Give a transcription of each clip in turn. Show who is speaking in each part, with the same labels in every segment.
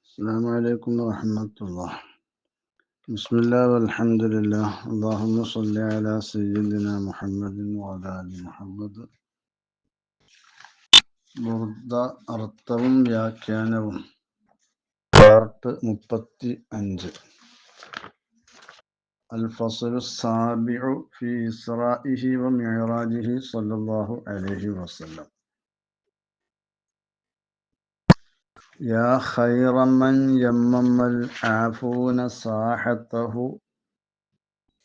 Speaker 1: السلام عليكم ورحمة الله. بسم الله والحمد لله. اللهم صل على سيدنا محمد وعلى آل محمد. ബുർദ അർത്ഥവും വ്യാഖ്യാനവും പാർട്ട് 35. الفصل السابع في إسرائه ومعراجه صلى الله عليه وسلم. يا خير من يمم العافون ساحته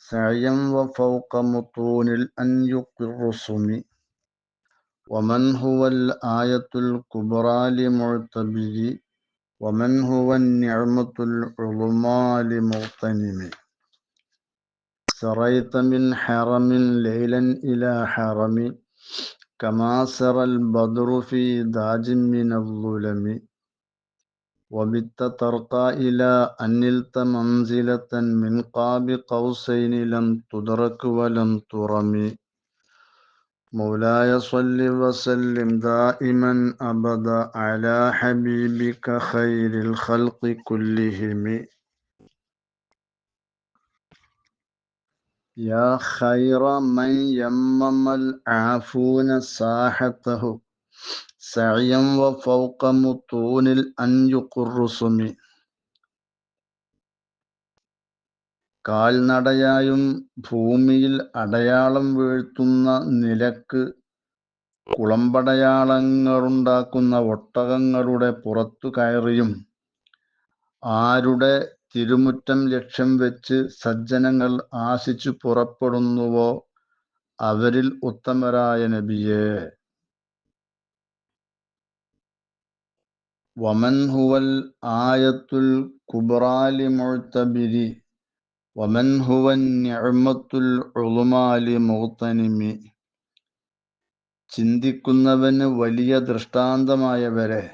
Speaker 1: سعيا وفوق مطون الأنيق الرسم. ومن هو الآية الكبرى لمعتبر ومن هو النعمة العظمى لمغتنم. سريت من حرم ليلا إلى حرم كما سرى البدر في داج من الظلم. وبت ترقى إلى أن نلت منزلة من قاب قوسين لم تدرك ولم ترم. مولاي صل وسلم دائما أبدا على حبيبك خير الخلق كلهم. يا خير من يمم العافون ساحته سعيا وفوق مطون الأنيق الرسم. കാൽനടയായും ഭൂമിയിൽ അടയാളം വീഴ്ത്തുന്ന നിലക്ക് കുളമ്പടയാളങ്ങളുണ്ടാക്കുന്ന ഒട്ടകങ്ങളുടെ പുറത്തു കയറിയും ആരുടെ തിരുമുറ്റം ലക്ഷ്യം വെച്ച് സജ്ജനങ്ങൾ ആശിച്ചു പുറപ്പെടുന്നുവോ അവരിൽ ഉത്തമരായ നബിയേ. വമൻ ഹുവൽ ആയത്തുൽ കുബ്റാ ലിമുഅ്തബിരി വമൻ ഹുവൻ നിഅ്മത്തുൽ ഉളുമാ ലിമുഗ്തനിമി. ചിന്തിക്കുന്നവന് വലിയ ദൃഷ്ടാന്തമായവരെ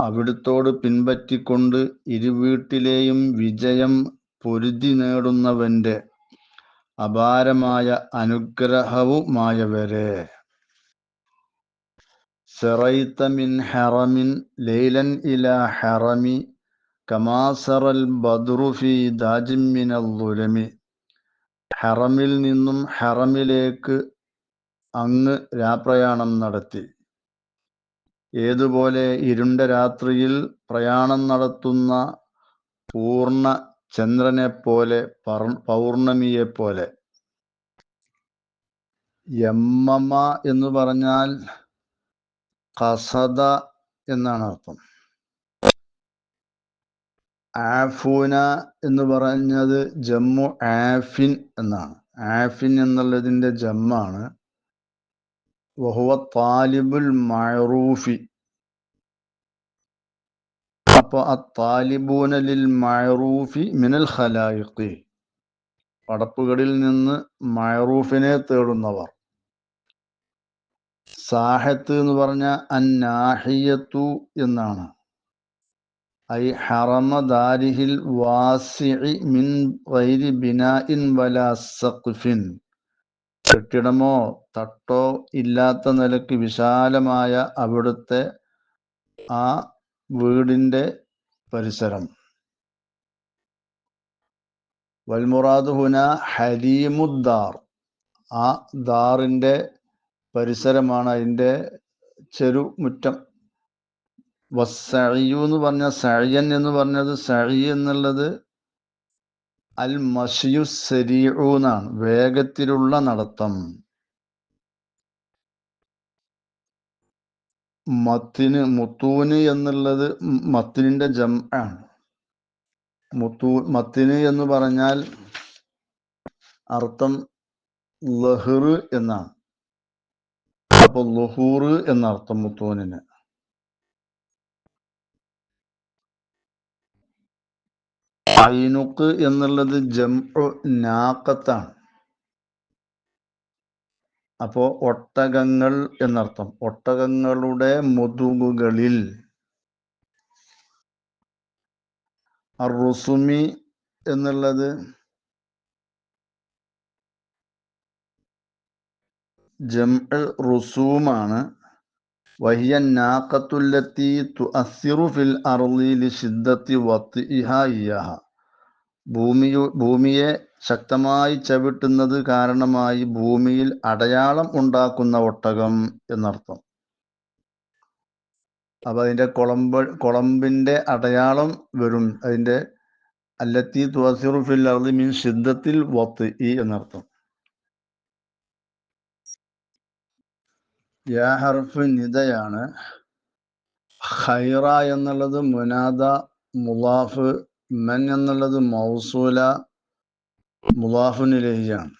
Speaker 1: അവിടുത്തോട് പിൻപറ്റിക്കൊണ്ട് ഇരുവീട്ടിലെയും വിജയം പൊരുതി നേടുന്നവന്റെ അപാരമായ അനുഗ്രഹവുമായവരെ. സറൈത മിൻ ഹറമിൻ ലൈലൻ ഇലാ ഹറമി കമാ സറൽ ബദ്റു ഫീ ദാജിൻ മിനൽ ദുലമി. ഹറമിൽ നിന്നും ഹറമിലേക്ക് അങ്ങ് രാപ്രയാണം നടത്തി. ഏതുപോലെ ഇരുണ്ട രാത്രിയിൽ പ്രയാണം നടത്തുന്ന പൂർണ്ണ ചന്ദ്രനെപ്പോലെ പൗർണമിയെപ്പോലെ. യമ്മമ എന്ന് പറഞ്ഞാൽ ഖസദ എന്നാണ് അർത്ഥം. ആഫൂന എന്ന് പറഞ്ഞത് ജമ്മു ആഫിൻ എന്നാണ്. ആഫിൻ എന്നുള്ളതിൻ്റെ ജമ്മാണ്. വഹുവ താലിബുൽ മഅറൂഫി. അപ്പോൾ അത്താലിബൂന ലിൽ മഅറൂഫി മിനൽ ഖലായിഖി, പടപ്പുകളിൽ നിന്ന് മഅറൂഫിനെ തേടുന്നവർ. സാഹത്ത് എന്ന് പറഞ്ഞ അന്നാഹിയത്തു എന്നാണ്. ഐ ഹറമ ദാരിഹിൽ വാസിഇ മിൻ ഗൈരി ബിനാഇൻ വലാ സഖ്ഫിൻ. കെട്ടിടമോ തട്ടോ ഇല്ലാത്ത നിലയ്ക്ക് വിശാലമായ അവിടുത്തെ ആ വീടിൻ്റെ പരിസരം. വൽമുറാദ് ഹുന ഹരീമുദ്ദാർ, ആ ദാറിൻ്റെ പരിസരമാണ്, അതിൻ്റെ ചെറുമുറ്റം. വസ്സഇയു എന്ന് പറഞ്ഞ സഅയൻ എന്ന് പറഞ്ഞത്, സഇ എന്നുള്ളത് അൽ മശിയു സരീഉ എന്നാണ്, വേഗത്തിലുള്ള നടത്തം. മുത്തൂന് എന്നുള്ളത് മത്തിനിൻ്റെ ജംആണ്. മത്തിന് എന്ന് പറഞ്ഞാൽ അർത്ഥം ലഹ്ർ എന്നാണ്. അപ്പോൾ ലുഹൂർ എന്നർത്ഥം മുത്തൂനിന്. ഐനുക്ക് എന്നുള്ളത് ജംഉ നാഖത്താണ്. അപ്പോൾ ഒട്ടകങ്ങൾ എന്നർത്ഥം. ഒട്ടകങ്ങളുടെ മുതുകുകളിൽ. റുസുമി എന്നുള്ളത് ജംഉ റുസൂമാണ്. വഹിയ നാഖത്തുല്ലത്തി തുഅസ്സിറു ഫിൽ അർളി ലിശിദ്ദത്തി വത്ഇഹാ ഇയ്യാഹ. ഭൂമിയെ ശക്തമായി ചവിട്ടുന്നത് കാരണമായി ഭൂമിയിൽ അടയാളം ഉണ്ടാക്കുന്ന ഒട്ടകം എന്നർത്ഥം. അപ്പൊ അതിന്റെ കുളമ്പിന്റെ അടയാളം വരും. അതിന്റെ അല്ലത്തി തുഅസ്സിറു ഫിൽ അർളി മിൻ ശിദ്ദത്തിൽ വത്ഇ എന്നർത്ഥം. യാ ഹർഫ് നിദയാണ്. ഖൈറ എന്നുള്ളത് മുനാദ മുളാഫ്, മൻ എന്നുള്ളത് മൗസൂല മുളാഫുൻ ഇലൈഹിയാണ്.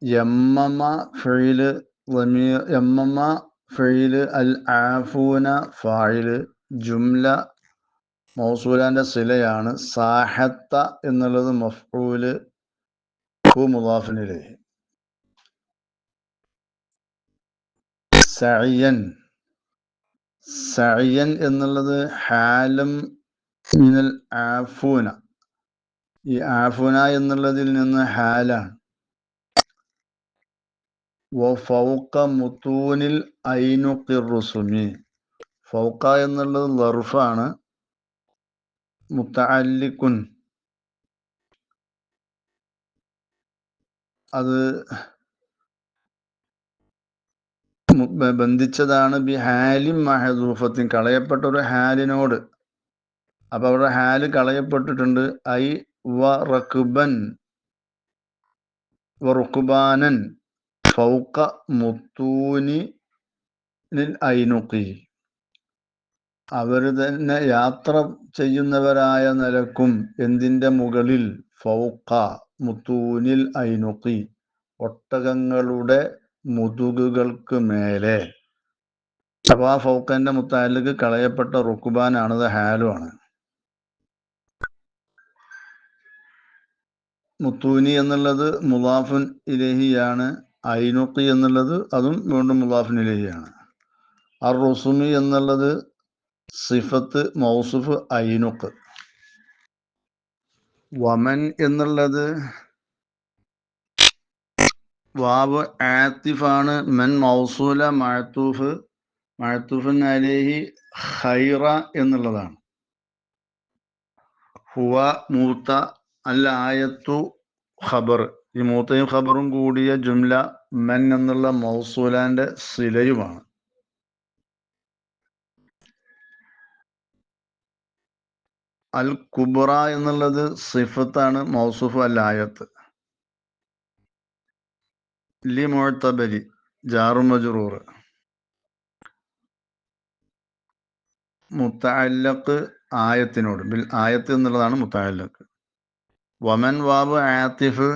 Speaker 1: യമ്മമ ഫിഇല് ളമീർ, യമ്മമ ഫിഇല്, അൽ ആഫൂന ഫാഇല്, ജുംല മൗസൂലാന്റെ സിലയാണ്. സാഹത്ത എന്നുള്ളത് മഫ്ഊല് ഹു മുളാഫുൻ ഇലൈഹി. സഅയൻ, സഅയൻ എന്നുള്ളത് ഹാലം മിനൽ ആഫൂന. ഈ ആഫൂന എന്നുള്ളതിൽ നിന്ന് ഹാലാണ്. വഫൗക മുത്തൂനിൽ ഐനുഖിർ റുസുമി. ഫൗക എന്നുള്ളത് ലർഫാണ്. മുത്തഅല്ലിഖുൻ, അത് ബന്ധിച്ചതാണ്. ബി ഹാലിൻ മഹദൂഫത്തിൻ, കളയപ്പെട്ട ഒരു ഹാലിനോട്. അപ്പൊ അവിടെ ഹാല് കളയപ്പെട്ടിട്ടുണ്ട്. ഐ വ റക്ബൻ വ റുക്ബാനൻ ഫൗക മുത്തൂനി ഐനുഖി. അവർ തന്നെ യാത്ര ചെയ്യുന്നവരായ നിലക്കും എന്തിന്റെ മുകളിൽ, ഫൗക മുത്തൂനിൽ ഐനുഖി, ഒട്ടകങ്ങളുടെ മുതുകുകൾക്ക് മേലെ. അപ്പൊ ആ ഫൗക്കന്റെ മുത്തഅല്ലിഖ് കളയപ്പെട്ട റുക്ബാനാണ്, അത് ഹാലുമാണ്. മുത്തൂനി എന്നുള്ളത് മുളാഫുൻ ഇലൈഹിയാണ്. ഐനുഖി എന്നുള്ളത് അതും വീണ്ടും മുളാഫുൻ ഇലൈഹിയാണ്. അർ റുസുമി എന്നുള്ളത് സിഫത്ത് മൗസുഫ് ഐനുഖ്. വമൻ എന്നുള്ളത് വാവ് ആത്തിഫാണ്. മൻ മൗസൂല മഅത്തൂഫ്, മഅത്തൂഫുൻ അലൈഹി ഖൈറ എന്നുള്ളതാണ്. ഹുവ മൂത്ത, അൽ ആയത്തു ഖബർ. ഈ മൂത്തയും ഖബറും കൂടിയ ജുംല മൻ എന്നുള്ള മൗസൂലാന്റെ സിലയുമാണ്. അൽ കുബ്ര എന്നുള്ളത് സിഫത്താണ്, മൗസൂഫ് അൽ ആയത്ത്. ലി മുഅ്തബരി ജാറു മജ്റൂർ. മുത്തഅല്ലഖ് ആയത്തിനോട്, ബിൽ ആയത്ത് എന്നുള്ളതാണ് മുത്തഅല്ലഖ്. വമൻ വാബ് ആത്തിഫ്,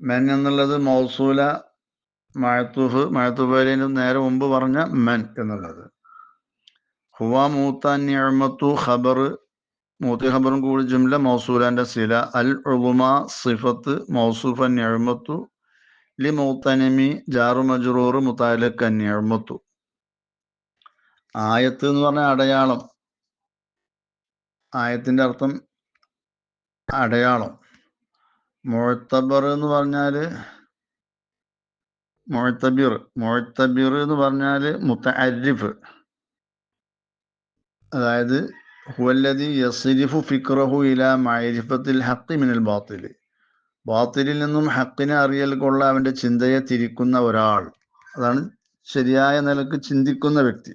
Speaker 1: മൻ എന്നുള്ളത് മൗസൂല മഅത്തൂഫ്, മഅത്തൂഫ് അലൈഹിന് നേരെ മുമ്പ് പറഞ്ഞ മൻ എന്നുള്ളത്. ഹുവ മൂത്ത നിഅമത്തു ഖബർ, മൂത്ത ഖബറും കൂടി ജുംല മൗസൂലാന്റെ സില. അൽ ഉളുമ സിഫത്ത് മൗസൂഫ നിഅമത്തു ലി മുഗ്തനിമി ജാറു മജ്റൂർ മുതഅല്ലിഖ് നിഅമത്തു. ആയത്ത് എന്ന് പറഞ്ഞ അടയാളം. ആയത്തിന്റെ അർത്ഥം അടയാളം. മുഅ്തബർ എന്ന് പറഞ്ഞാല് മുഅ്തബിർ, മുഅ്തബിർ എന്ന് പറഞ്ഞാല് മുതഅരിഫ്. അതായത് ഹുവല്ലദി യസ്രിഫു ഫിക്റഹു ഇലാ മഅരിഫത്തിൽ ഹഖ് മിനൽ ബാത്തിൽ. ബാത്തിലിൽ നിന്നും ഹക്കിനെ അറിയൽ കൊള്ള അവന്റെ ചിന്തയെ തിരിക്കുന്ന ഒരാൾ, അതാണ് ശരിയായ നിലക്ക് ചിന്തിക്കുന്ന വ്യക്തി.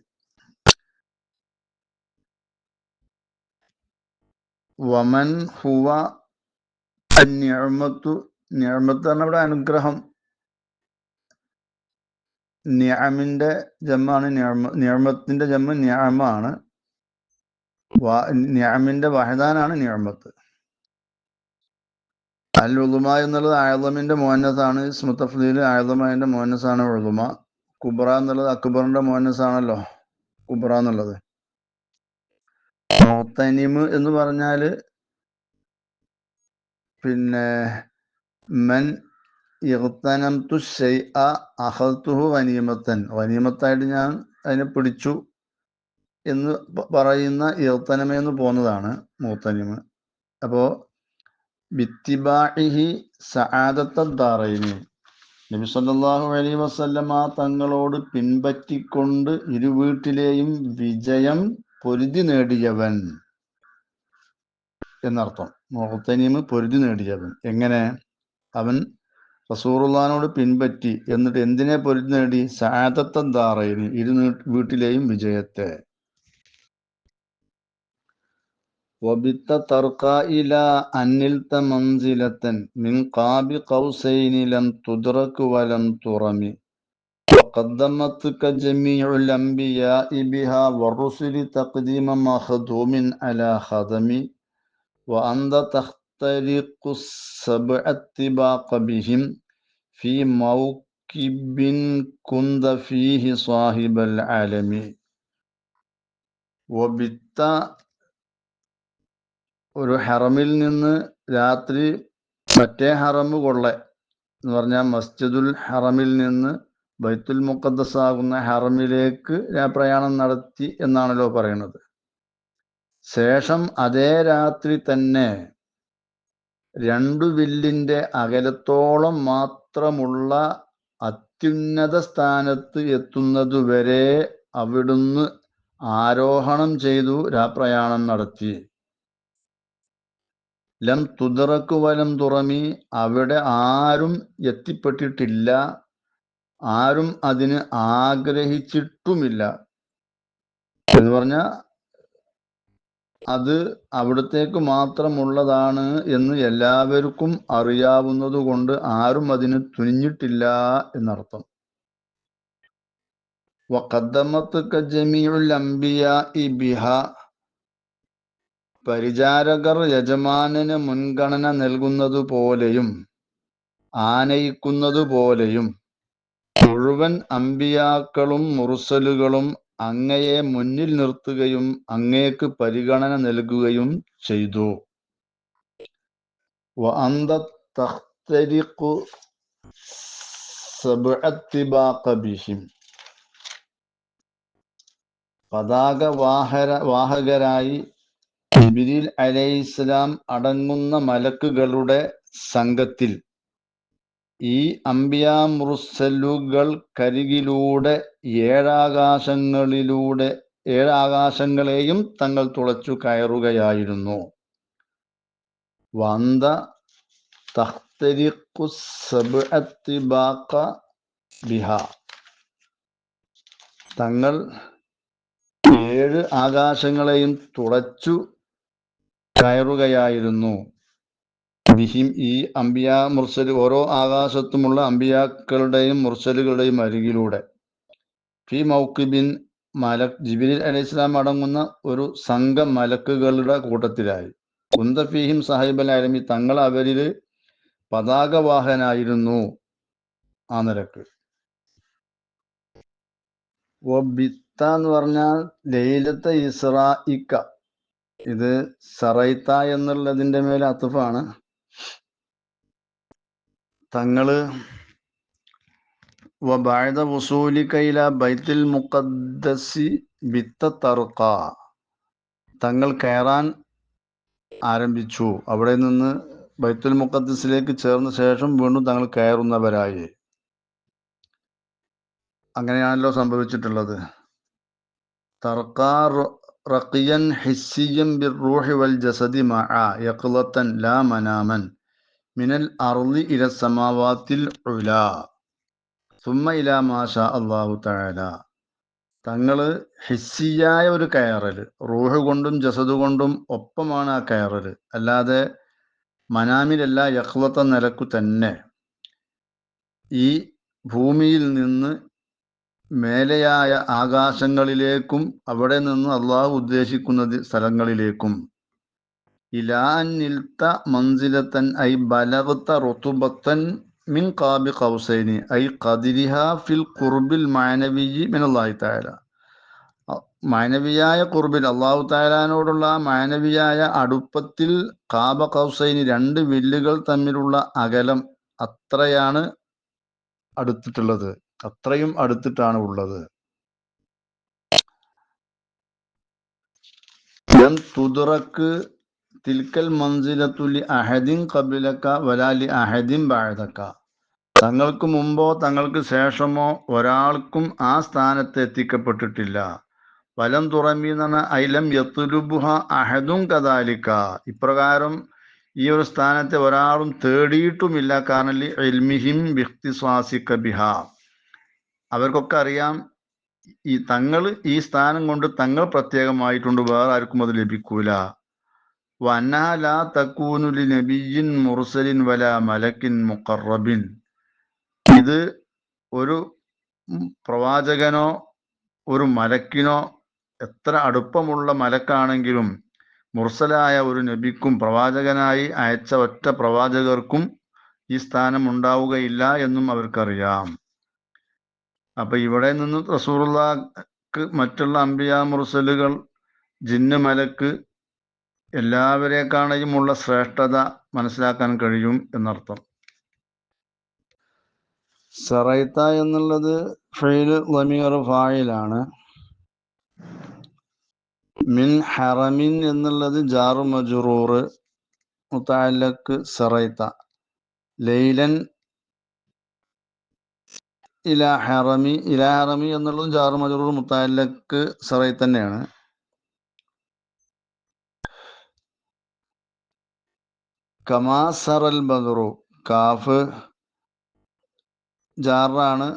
Speaker 1: വമൻ ഹുവ നിഅമത്തു, നിഅമത്ത് പറഞ്ഞ ഇവിടെ അനുഗ്രഹം. നിഅമിന്റെ ജമ്മാണ് നിഅമത്തിന്റെ ജമ്മ് നിഅമാണ്. നിഅമിന്റെ വഹദാനാണ് നിഅമത്ത്. അൽ ഉളുമ എന്നുള്ളത് അഅ്ളമിന്റെ മുഅന്നസാണ്. ഇസ്മു തഫ്ദീൽ അഅ്ളമയുടെ മുഅന്നസാണ് ഉളുമ. കുബ്ര എന്നുള്ളത് അക്ബറിന്റെ മുഅന്നസാണല്ലോ കുബ്ര എന്നുള്ളത്. മുഗ്തനിം എന്ന് പറഞ്ഞാല് പിന്നെ മൻ ഇഗ്തനംതു ശൈഅ അഖദ്തുഹു ഗനീമത്തൻ, ഗനീമത്തായിട്ട് ഞാൻ അതിനെ പിടിച്ചു എന്ന് പറയുന്ന ഇഗ്തനമെന്ന് പോകുന്നതാണ് മുഗ്തനിം. അപ്പോ ബിത്തിബാഇഹി സആദത്ത ദാറൈനി, നബി സല്ലല്ലാഹു അലൈഹി വസല്ലമ തങ്ങളോട് പിൻപറ്റിക്കൊണ്ട് ഇരുവീട്ടിലെയും വിജയം പൊരുതി നേടിയവൻ എന്നർത്ഥം. മുഹ്തനിം പൊരുതി നേടിയവൻ. എങ്ങനെ? അവൻ റസൂലുള്ളാഹിനോട് പിൻപറ്റി. എന്നിട്ട് എന്തിനെ പൊരുതി നേടി? സഅദത്ത ദാറൈനി, ഇരു വീട്ടിലെയും വിജയത്തെ. വബിത്ത തർക്കാ ഇലാ അന്നിൽത മൻസിലതൻ മിൻ ഖാബി ഖൗസൈനി ലം തുദ്റക് വലം തുറമി وقدمتك جميع الأنبياء بها والرسل تقديم مخدوم على خدم وأنت تخترق السبع الطباق بهم في موكب كنت فيه صاحب العالم وبت ഒരു ഹറമിൽ നിന്ന് രാത്രി മറ്റേ ഹറമ് കൊള്ള എന്ന് പറഞ്ഞാൽ മസ്ജിദുൽ ഹറമിൽ നിന്ന് ബൈത്തുൽ മുഖദ്ദസ് ആകുന്ന ഹറമിലേക്ക് പ്രയാണം നടത്തി എന്നാണല്ലോ പറയുന്നത്. ശേഷം അതേ രാത്രി തന്നെ 2 വില്ലിന്റെ അകലത്തോളം മാത്രമുള്ള അത്യുന്നത സ്ഥാനത്ത് എത്തുന്നതുവരെ അവിടുന്ന് ആരോഹണം ചെയ്തു രാപ്രയാണം നടത്തി. ലം തുദ്റക് വലം തുറമി, അവിടെ ആരും എത്തിപ്പെട്ടിട്ടില്ല, ആരും അതിന് ആഗ്രഹിച്ചിട്ടുമില്ല. എന്ന് പറഞ്ഞാൽ അത് അവിടത്തേക്ക് മാത്രമുള്ളതാണ് എന്ന് എല്ലാവർക്കും അറിയാവുന്നത് കൊണ്ട് ആരും അതിന് തുനിഞ്ഞിട്ടില്ല എന്നർത്ഥം. വഖദ്ദമത്ക ജമീഉൽ അംബിയാഇ ബിഹാ, പരിചാരകർ യജമാനന് മുൻഗണന നൽകുന്നതുപോലെയും ആനയിക്കുന്നതുപോലെയും മുഴുവൻ അമ്പിയാക്കളും മുർസലുകളും അങ്ങയെ മുന്നിൽ നിർത്തുകയും അങ്ങേക്ക് പരിഗണന നൽകുകയും ചെയ്തു. വഅന്ത തഖ്തരിഖു സബ്അ തിബാഖ ബിഹിം, പതാക വാഹകരായി ജിബ്രീൽ അലൈഹിസ്സലാം അടങ്ങുന്ന മലക്കുകളുടെ സംഘത്തിൽ ഈ അംബിയാ മുർസലുകൾക്കരികിലൂടെ 7 ആകാശങ്ങളെയും തങ്ങൾ തുളച്ചു കയറുകയായിരുന്നു. വന്ത തഖ്തരിഖു സബ്അ തിബാഖ ബിഹാ, തങ്ങൾ 7 ആകാശങ്ങളെയും തുളച്ചു കയറുകയായിരുന്നു. ബിഹിം, ഈ അംബിയാ മുർസൽ, ഓരോ ആകാശത്തുമുള്ള അംബിയാക്കളുടെയും മുർസലുകളുടെയും അരികിലൂടെ. ഫി മൗക്കിബിൻ, ജിബ്രീൽ അലൈഹിസ്സലാം അടങ്ങുന്ന ഒരു സംഘം മലക്കുകളുടെ കൂട്ടത്തിലായി. കുന്ത ഫീഹിം സാഹിബൽ ആലമി, തങ്ങൾ അവരിൽ പതാകവാഹനായിരുന്നു. ആ നിലക്ക് വബിത്ത എന്ന് പറഞ്ഞാൽ ലൈലത്തെ ഇസ്രായിക്ക, ഇത് സറൈത്ത എന്നുള്ളതിൻ്റെ മേലെ അത്ഫാണ്. തങ്ങള് വബഅദ വുസൂലിക ഇലാ ബൈത്തുൽ മുഖദ്ദസി ബിത്ത തർഖ, തങ്ങൾ കയറാൻ ആരംഭിച്ചു. അവിടെ നിന്ന് ബൈത്തുൽ മുഖദ്ദസിലേക്ക് ചേർന്ന ശേഷം വീണ്ടും തങ്ങൾ കയറുന്നവരായി. അങ്ങനെയാണല്ലോ സംഭവിച്ചിട്ടുള്ളത്. തർഖാ റഖിയൻ ഹിസ്സിയൻ ബിർറൂഹി വൽ ജസദി മഅ യഖ്ലതൻ ലാ മനാമൻ മിനൽ അർളി ഇല സമാവാത്തിൽ ഉലാ സുമ്മ ഇലാ മാഷാ അല്ലാഹു തആല. തങ്ങള് ഹിസ്സിയായ ഒരു കയറൽ, റൂഹ് കൊണ്ടും ജസദ് കൊണ്ടും ഒപ്പമാണ് ആ കയറൽ, അല്ലാതെ മനാമിലല്ല, യഖ്ലത്ത നിലക്കു തന്നെ. ഈ ഭൂമിയിൽ നിന്ന് മേലെയായ ആകാശങ്ങളിലേക്കും അവിടെ നിന്ന് അള്ളാഹു ഉദ്ദേശിക്കുന്ന സ്ഥലങ്ങളിലേക്കും. ഇലാ നിൽത്ത മൻസിലത്തൻ ഐ ബലഗ്ത റുതുബത്തൻ മിൻ ഖാബി ഖൗസൈനി ഐ ഖദിരിഹാ ഫിൽ ഖുർബിൽ മഅനവിയ്യി മിനല്ലാഹി തആല. മാനവിയായ ഖുർബിൽ, അള്ളാഹു തആലാനോടുള്ള മാനവിയായ അടുപ്പത്തിൽ ഖാബ ഖൗസൈനി, 2 വില്ലുകൾ തമ്മിലുള്ള അകലം അത്രയാണ് അടുത്തിട്ടുള്ളത്, അത്രയും അടുത്തിട്ടാണ് ഉള്ളത്. തുദ്റക്ക് തിൽക്കൽ മൻസിലത്തു ലി അഹദിൻ ഖബ്ലക വലാ ലി അഹദിൻ ബഅദക, തങ്ങൾക്ക് മുമ്പോ തങ്ങൾക്ക് ശേഷമോ ഒരാൾക്കും ആ സ്ഥാനത്ത് എത്തിക്കപ്പെട്ടിട്ടില്ല. വലം തുറമി എന്ന് പറഞ്ഞാൽ ഐലം യത്തുലുബുഹ അഹദും കദാലിക്ക, ഇപ്രകാരം ഈ ഒരു സ്ഥാനത്തെ ഒരാളും തേടിയിട്ടുമില്ല. കാരണം ഇൽമിഹിം ബിഖ്തിസാസിക ബിഹ, അവർക്കൊക്കെ അറിയാം ഈ തങ്ങൾ ഈ സ്ഥാനം കൊണ്ട് തങ്ങൾ പ്രത്യേകമായിട്ടുണ്ട്, വേറെ ആർക്കും അത് ലഭിക്കൂല. വഅന്നഹ ലാ തകൂനു ലിനബിയ്യിൻ മുർസലിൻ വലാ മലക്കിൻ മുഖറബിൻ, ഇത് ഒരു പ്രവാചകനോ ഒരു മലക്കിനോ, എത്ര അടുപ്പമുള്ള മലക്കാണെങ്കിലും മുർസലായ ഒരു നബിക്കും പ്രവാചകനായി അയച്ച ഒറ്റ പ്രവാചകർക്കും ഈ സ്ഥാനം ഉണ്ടാവുകയില്ല എന്നും അവർക്കറിയാം. അപ്പൊ ഇവിടെ നിന്ന് റസൂലുള്ളാഹിക്ക് മറ്റുള്ള അംബിയാ മുർസലുകൾ, ജിന്ന്, മലക്ക് എല്ലാവരെക്കാണെയുമുള്ള ശ്രേഷ്ഠത മനസ്സിലാക്കാൻ കഴിയും എന്നർത്ഥം. സറൈത്ത എന്നുള്ളത് ഫീല് ളമീർ ഫായിലാണ്. മിൻ ഹറമിൻ എന്നുള്ളത് ജാറു മജ്റൂർ മുതഅല്ലഖ് സറൈത്ത. ലൈലൻ ഇലാ ഹറമി, ഇലാ ഹറമി എന്നുള്ളതും ജാറു മജ്റൂർ മുതഅല്ലഖ് സറൈത്ത തന്നെയാണ്. കമാ സറൽ ബദറു, കാഫ് ജാറാണ്,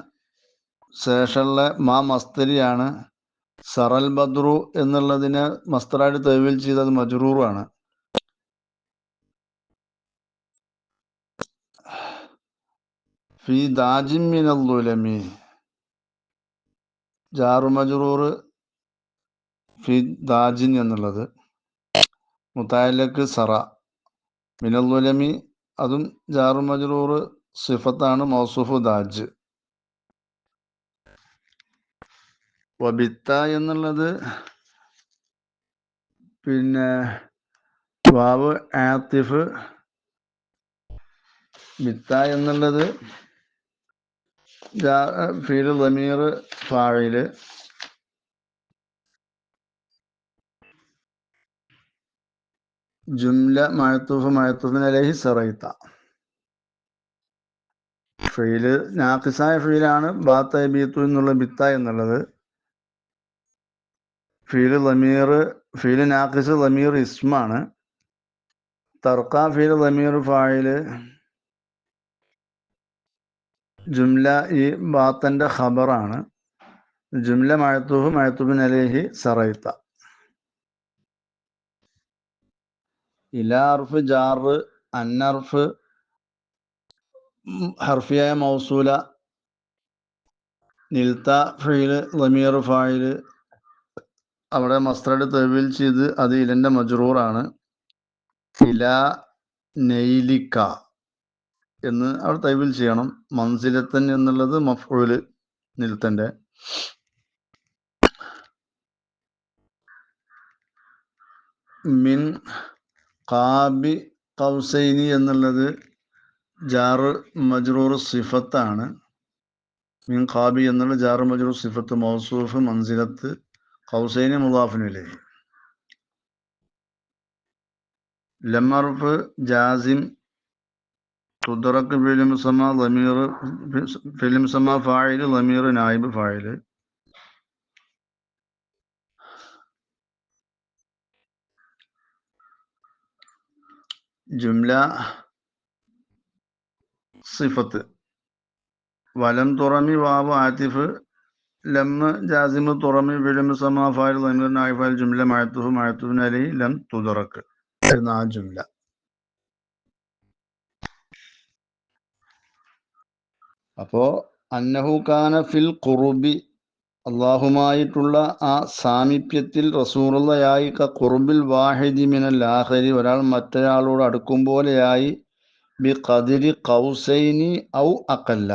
Speaker 1: ശേഷമുള്ള മാ മസ്തരിയാണ്. സറൽ ബദ്രു എന്നുള്ളതിന് മസ്തറായിട്ട് തവീൽ ചെയ്തത് മജ്റൂറാണ്. ഫി ദാജിൻ മിനൽ ളുലമി, ജാറു മജ്റൂർ ഫി ദാജിൻ എന്നുള്ളത്. മുതഅല്ലഖ് സറ, മിനൽ ളുലമി അതും ജാറു മജ്റൂർ സിഫത്താണ്, മൗസൂഫ് ദാജ്. വബിത്ത എന്നുള്ളത് പിന്നെ വാവ് ആത്തിഫ്, ബിത്ത എന്നുള്ളത് ഫീൽ ളമീർ ഫായില്. ജുംല മഅ്തൂഫ് മഅ്തൂഫിൻ അലൈഹി സറൈത്ത. ഫീല് നാഖിസായ ഫീലാണ് ബാത്ത ബീത്തു എന്നുള്ള ബിത്ത എന്നുള്ളത്. ഫീല് ളമീർ, ഫീല് നാഖിസ് ളമീർ ഇസ്മാണ്. തർക്ക ഫീല് ളമീർ ഫായില്. ജുംല ഈ ബാത്തന്റെ ഖബറാണ്. ജുംല മഅ്തൂഫ് മഅ്തൂഫിൻ അലൈഹി സറൈത്ത. ഇലാ ഹർഫ് ജാർ, അന്നർഫ് ഹർഫിയായ മൗസൂല. നിൽത്ത ഫീല് ളമീർ ഫായില്, അവിടെ മസ്തറഡ് തവീൽ ചെയ്ത് അത് ഇലന്റെ മജ്റൂറാണ്. ഇലാ നെയ്ലിക്ക എന്ന് അവിടെ തവീൽ ചെയ്യണം. മൻസിലത്തൻ എന്നുള്ളത് മഫ്ഊല് നിൽത്തന്റെ. മിൻ ഖാബി ഖൗസൈനി എന്നുള്ളത് ജാറ് മജ്റൂർ സിഫത്താണ്. മിൻ ഖാബി എന്നുള്ള ജാറ് മജ്റൂർ സിഫത്ത്, മൗസൂഫ് മൻസിലത്ത്, ഖൗസൈനി മുദാഫിൻ ഇലൈഹി. ലം ഹർഫ് ജാസിം, തുദ്റക് ഫിൽ മുസമ്മ ളമീർ, ഫിൽ മുസമ്മ ഫായില് ളമീർ നായിബ് ഫായില്. ജുംല സിഫത്ത്. വലം തുറമി വാവ് ആതിഫ്, ലം ജാസിമ്, തുറമി ഫിൽ മുസമ്മ ഫായില് ളമീർ നായിബ് ഫായില്. ജുംല മഅ്തൂഫ് മഅ്തൂഫിൻ അലൈഹി ലം തുദ്റക് എന്ന ആ ജുംല. അപ്പോ അന്നഹു കാന ഫിൽ ഖുർബി, അള്ളാഹുമായിട്ടുള്ള ആ സാമീപ്യത്തിൽ, റസൂലുള്ളാഹി ഖുർബിൽ വാഹിദി മിനൽ ആഖിരി, ഒരാൾ മറ്റൊരാളോട് അടുക്കും പോലെയായി. ബി ഖദ്രി ഖൗസൈനി ഔ അഖല്ല,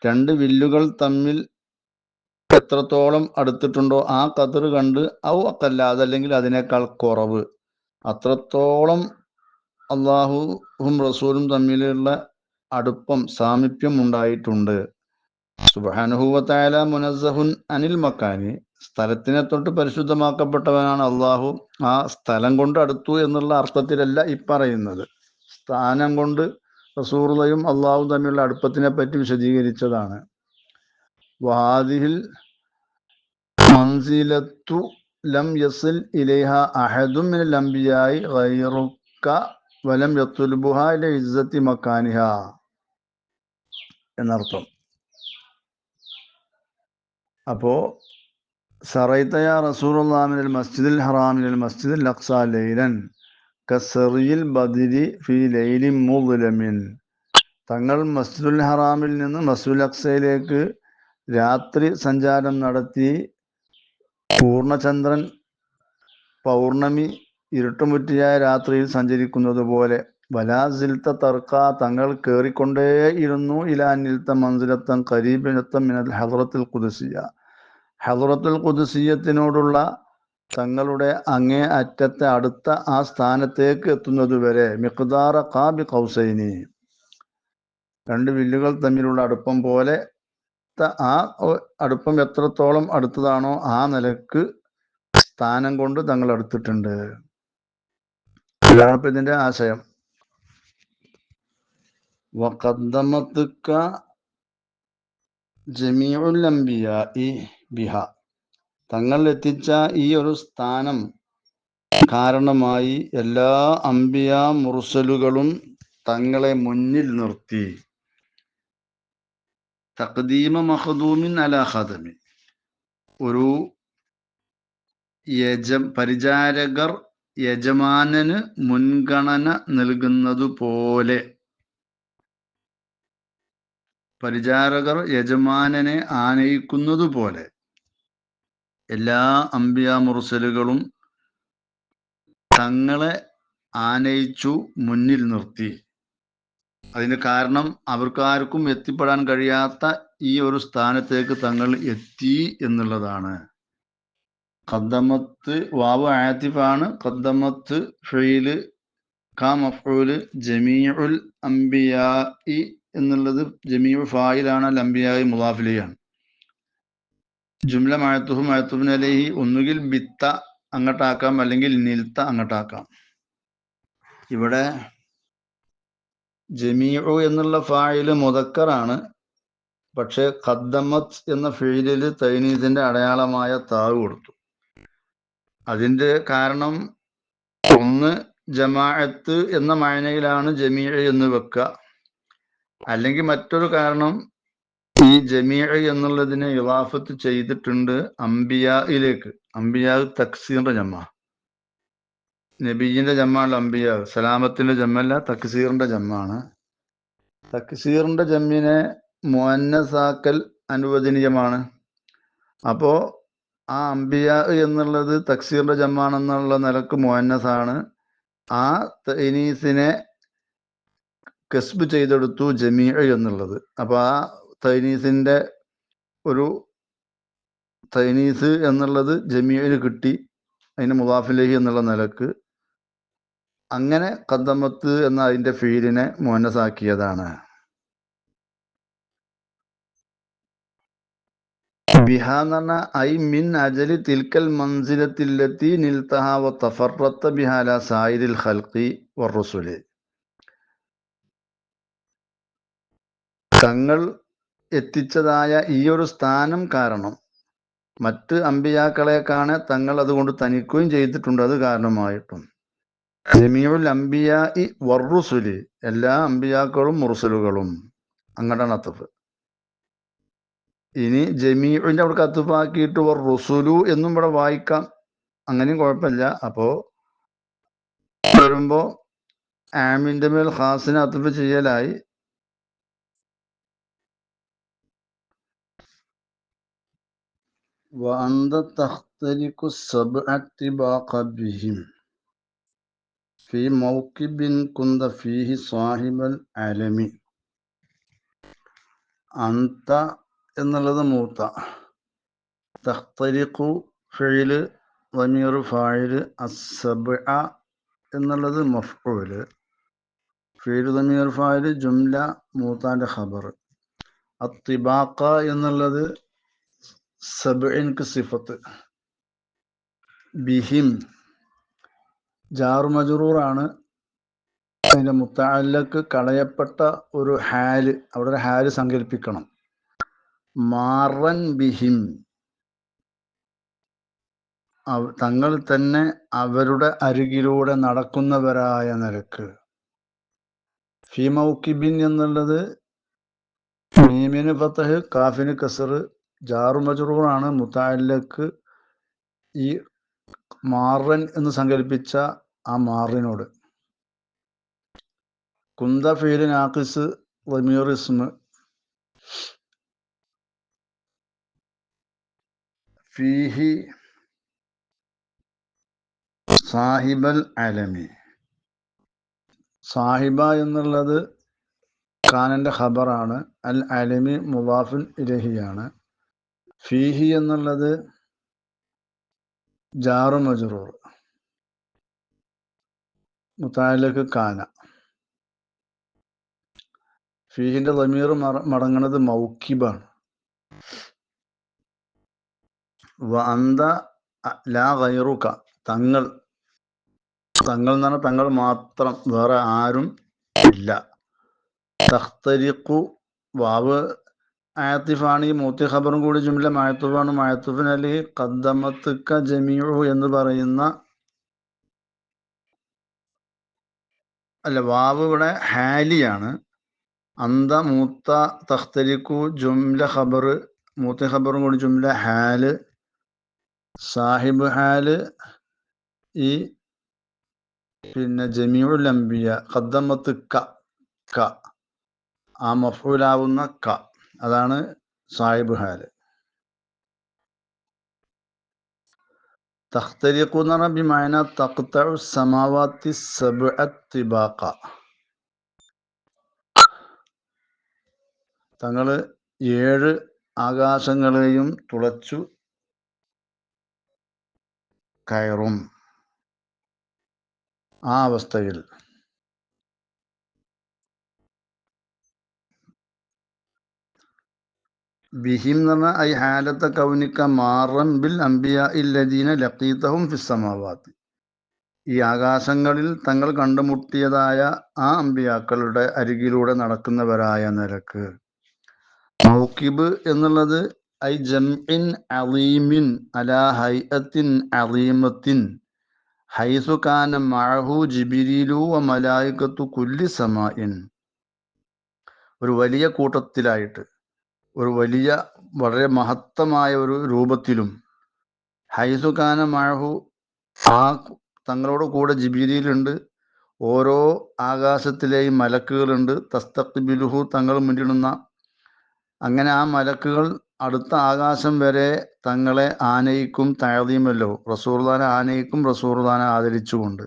Speaker 1: രണ്ട് വില്ലുകൾ തമ്മിൽ എത്രത്തോളം അടുത്തിട്ടുണ്ടോ ആ ഖദർ കണ്ട്, ഔ അഖല്ല അതല്ലെങ്കിൽ അതിനേക്കാൾ കുറവ്, അത്രത്തോളം അള്ളാഹുവും റസൂലും തമ്മിലുള്ള അടുപ്പം, സാമീപ്യം ഉണ്ടായിട്ടുണ്ട്. സുബ്ഹാനഹു വ തആല മുനസ്സഹുൻ അനിൽ മക്കാനി, സ്ഥലത്തിനെ തൊട്ട് പരിശുദ്ധമാക്കപ്പെട്ടവനാണ് അള്ളാഹു. ആ സ്ഥലം കൊണ്ട് അടുത്തു എന്നുള്ള അർത്ഥത്തിലല്ല ഈ പറയുന്നത്. സ്ഥാനം കൊണ്ട് റസൂലുള്ളാഹിയും അള്ളാഹുവും തമ്മിലുള്ള അടുപ്പത്തിനെ പറ്റി വിശദീകരിച്ചതാണ്. വഹാദിഹിൽ മൻസിലത്തു ലം യസിൽ ഇലൈഹ അഹദും മിനൽ അംബിയായി ഗൈറുക വലം യത്ലുബുഹ ലിഇസ്സത്തി മക്കാനിഹ എന്നർത്ഥം. അപ്പോ സറൈത യാ റസൂലുള്ളാഹി മിനൽ മസ്ജിദിൽ ഹറാം മിനൽ മസ്ജിദിൽ അഖ്സ ലൈലൻ കസറിയിൽ ബദിരി ഫി ലൈലിൻ മുദ്ലമിൻ. തങ്ങൾ മസ്ജിദുൽ ഹറാമിൽ നിന്ന് മസ്ജിദുൽ അഖ്സയിലേക്ക് രാത്രി സഞ്ചാരം നടത്തി പൂർണ്ണചന്ദ്രൻ പൗർണമി ഇരുട്ടുമുറ്റിയായ രാത്രിയിൽ സഞ്ചരിക്കുന്നത് പോലെ. വലാസിൽത്ത തർക്ക, തങ്ങൾ കയറിക്കൊണ്ടേയിരുന്നു. ഇലാനിൽത്ത മൻസിലത്തൻ ഖരീബിനത്തൻ മിനൽ ഹദ്റത്തുൽ ഖുദ്സിയ്യ, ഹദ്റത്തുൽ ഖുദ്സിയ്യത്തിനോടുള്ള തങ്ങളുടെ അങ്ങേ അറ്റത്തെ അടുത്ത ആ സ്ഥാനത്തേക്ക് എത്തുന്നതുവരെ. മിഖ്ദാറ ഖാബി ഖൗസൈനി, രണ്ട് വില്ലുകൾ തമ്മിലുള്ള അടുപ്പം പോലെ. ആ അടുപ്പം എത്രത്തോളം അടുത്തതാണോ ആ നിലക്ക് സ്ഥാനം കൊണ്ട് തങ്ങൾ അടുത്തിട്ടുണ്ട്. ഇതാണ് ഇപ്പൊ ഇതിന്റെ ആശയം. വഖദ്ദമത്ക ജമീഉൽ അംബിയാഇ ബിഹ, തങ്ങൾ എത്തിച്ച ഈ ഒരു സ്ഥാനം കാരണമായി എല്ലാ അംബിയാ മുർസലുകളും തങ്ങളെ മുന്നിൽ നിർത്തി. തഖ്ദീമ മഖ്ദൂമിൻ അലാ ഖദമി, ഒരു പരിചാരകർ യജമാനന് മുൻഗണന നൽകുന്നതുപോലെ, പരിചാരകർ യജമാനനെ ആനയിക്കുന്നതുപോലെ എല്ലാ അംബിയാ മുർസലുകളും തങ്ങളെ ആനയിച്ചു, മുന്നിൽ നിർത്തി. അതിന് കാരണം അവർക്കാർക്കും എത്തിപ്പെടാൻ കഴിയാത്ത ഈ ഒരു സ്ഥാനത്തേക്ക് തങ്ങൾ എത്തി എന്നുള്ളതാണ്. ഖദ്ദമത്ത് വാവ് ആതിഫാണ്. ഖദ്ദമത്ത് ഫീല് കാ മഫ്ഊല്. ജമീഉൽ അംബിയാഇ എന്നുള്ളത് ജമീഉ ഫായിലാണ്. അൽ അംബിയാഇ മുദാഫ് ഇലൈഹിയാണ്. ജുംല മഅ്തൂഫുൻ അലൈഹി ഒന്നുകിൽ ബിത്ത അങ്ങോട്ടാക്കാം, അല്ലെങ്കിൽ നിൽത്ത അങ്ങോട്ടാക്കാം. ഇവിടെ ജമീഉ എന്നുള്ള ഫായില് മുദക്കറാണ്. പക്ഷെ ഖദ്ദമത്ത് എന്ന ഫീലില് തൈനീസിന്റെ അടയാളമായ താവ് കൊടുത്തു. അതിന്റെ കാരണം ഒന്ന് ജമാഅത്ത് എന്ന മഅനയിലാണ് ജമീഅ് എന്ന് വെക്കുക. അല്ലെങ്കിൽ മറ്റൊരു കാരണം, ഈ ജമീഅ് എന്നുള്ളതിനെ ഇളാഫത്ത് ചെയ്തിട്ടുണ്ട് അംബിയായിലേക്ക്. അംബിയാ തക്സീറിന്റെ ജമ്മ, നബിയുടെ ജമ്മാണ് അംബിയാ. സലാമത്തിന്റെ ജമ്മല്ല, തക്സീറിന്റെ ജമ്മാണ്. തക്സീറിന്റെ ജമ്മിനെ മുഅന്നസാക്കൽ അനുവദനീയമാണ്. അപ്പോ ആ അംബിയാ എന്നുള്ളത് തക്സീറിന്റെ ജമ്മാണെന്നുള്ള നിലക്ക് മുഅന്നസാണ്. ആ തൈനീസിനെ കസ്ബ് ചെയ്തെടുത്തു ജമീഅ് എന്നുള്ളത്. അപ്പൊ ആ തൈനീസിന്റെ ഒരു തൈനീസ് എന്നുള്ളത് ജമീഅിന് കിട്ടി, അതിന് മുദാഫിലേഹി എന്നുള്ള നിലക്ക്. അങ്ങനെ ഖദ്ദമത്ത് എന്ന അതിന്റെ ഫീലിനെ മുഅന്നസാക്കിയതാണ്. ബിഹ എന്ന് പറഞ്ഞ ഐ മിൻ അജലി തിൽക്കൽ മൻസിലത്തില്ലത്തി നിൽതഹ വ തഫറത്ത ബിഹ അലാ സായിരിൽ ഖൽഖി വറുസുലി, തങ്ങൾ എത്തിച്ചതായ ഈ ഒരു സ്ഥാനം കാരണം മറ്റ് അമ്പിയാക്കളെക്കാണ് തങ്ങൾ അതുകൊണ്ട് തനിക്കുകയും ചെയ്തിട്ടുണ്ട്. അത് കാരണമായിട്ടും ജമീഉൽ അംബിയാഇ വറുസുലി, എല്ലാ അമ്പിയാക്കളും മുർസലുകളും, അങ്ങോട്ടാണ് അത്തഫ്. ഇനി ജമീഉന്റെ അവിടെ അത്തഫാക്കിയിട്ട് വറുസുലു എന്നും ഇവിടെ വായിക്കാം, അങ്ങനെയും കുഴപ്പമില്ല. അപ്പോ വരുമ്പോ ആമിന്റെ മേൽ ഖാസിനെ അത്തഫ് ചെയ്യലായി. وأنت تختلق السبع اتباق بهم في موكب كنت فيه صاحب العالم. അന്ത എന്നുള്ളത് മൂത്ത, തഖ്തലിഖു ഫിഇല് ളമീർ ഫായില്, അസ്സബ്അ എന്നുള്ളത് മഫ്ഊല്, ഫിഇല് ളമീർ ഫായില് ജുംല മൂത്താന്റെ ഖബർ. അത്തിബാഖ എന്നുള്ളത് സബ്ഇൻക്ക് സിഫത്ത്. ബിഹിം ജാറു മജ്റൂറാണ്. അതിൻ്റെ മുത്തഅല്ലക്ക് കളയപ്പെട്ട ഒരു ഹാല്, അവിടെ ഒരു ഹാല് സങ്കല്പിക്കണം. മാറൻ ബിഹിം, തങ്ങൾ തന്നെ അവരുടെ അരികിലൂടെ നടക്കുന്നവരായ നിലക്ക്. ഫി മൗക്കിബിൻ എന്നുള്ളത് മീമിന് ഫതഹ് കാഫിന് കസർ ജാറു മജ്റൂറാണ്. മുതഅല്ലക്ക് ഈ മാറൻ എന്ന് സങ്കല്പിച്ച ആ മാറിനോട്. കുന്ത ഫീല് നാഖിസ് ളമീർ ഇസ്മ് ഫീഹി സാഹിബൽ അലമി. സാഹിബ എന്നുള്ളത് കാനന്റെ ഖബറാണ്. അൽ അലമി മുദാഫുൻ ഇലൈഹിയാണ്. ഫീഹി എന്നുള്ളത് ജാറു മജ്റൂർ, മുതഅല്ലക്ക് കാന. ഫീഹിന്റെ ളമീർ മടങ്ങുന്നത് മൗക്കിബാണ്. വ അന്ത ലാ ഗൈറുക, തങ്ങൾ, തങ്ങൾ എന്ന് പറഞ്ഞാൽ തങ്ങൾ മാത്രം, വേറെ ആരും ഇല്ല. തഖ്തരിഖു, വാവ് ആത്തിഫാണ്. ഈ മൂത്തി ഖബറും കൂടി ജുംല മഅ്തൂഫാണ്. മഅ്തൂഫിൻ അലൈഹി ഖദ്ദമത്ക ജമീഉ എന്ന് പറയുന്ന, അല്ല, വാവ് ഇവിടെ ഹാലിയാണ്. അന്ത മൂത്ത തഖ്തരിഖു ജുംല ഖബർ, മൂത്തി ഖബറും കൂടി ജുംല ഹാല്, സാഹിബ് ഹാല്, ഈ പിന്നെ ജമീഉൽ അംബിയ ഖദ്ദമത്ത് ക ആ മഫ്ഊലാവുന്ന ക, അതാണ് സാഹിബ് ഹാല്. തഖ്തരിഖു എന്ന് പറഞ്ഞാൽ ബിമഅന തഖ്തഉ സമാവാതി സബ്അ തിബാഖ, തങ്ങൾ 7 ആകാശങ്ങളെയും തുളച്ചു കയറും. ആ അവസ്ഥയിൽ ബിഹിം എന്ന് പറഞ്ഞാൽ ഐ ഹാലത്ത കൗനിക മാറൻ ബിൽ അംബിയാഇ ലദീന ലഖീതഹും ഫിസ് സമാവാത്ത്, ഈ ആകാശങ്ങളിൽ തങ്ങൾ കണ്ടുമുട്ടിയതായ ആ അമ്പിയാക്കളുടെ അരികിലൂടെ നടക്കുന്നവരായ നിലക്ക്. മൗക്കിബ് എന്നുള്ളത് ഐ ജംഇൻ അളീമിൻ അലാ ഹൈഅത്തിൻ അളീമത്തിൻ ഹൈസു കാന മഅഹു ജിബ്രീലു വ മലായികത്തു കുല്ലി സമാഇൻ, ഒരു വലിയ കൂട്ടത്തിലായിട്ട്, ഒരു വലിയ വളരെ മഹത്തമായ ഒരു രൂപത്തിലും, ഹൈസു കാന മഅഹു, ആ തങ്ങളോട് കൂടെ ജിബ്രീലുണ്ട്, ഓരോ ആകാശത്തിലെയും മലക്കുകളുണ്ട്, തസ്തഖ്ബിലുഹു, തങ്ങൾ മുന്നിടുന്ന, അങ്ങനെ ആ മലക്കുകൾ അടുത്ത ആകാശം വരെ തങ്ങളെ ആനയിക്കും. തഅദീമല്ലോ, റസൂലുള്ളാഹിനെ ആനയിക്കും, റസൂലുള്ളാഹിനെ ആദരിച്ചുകൊണ്ട്.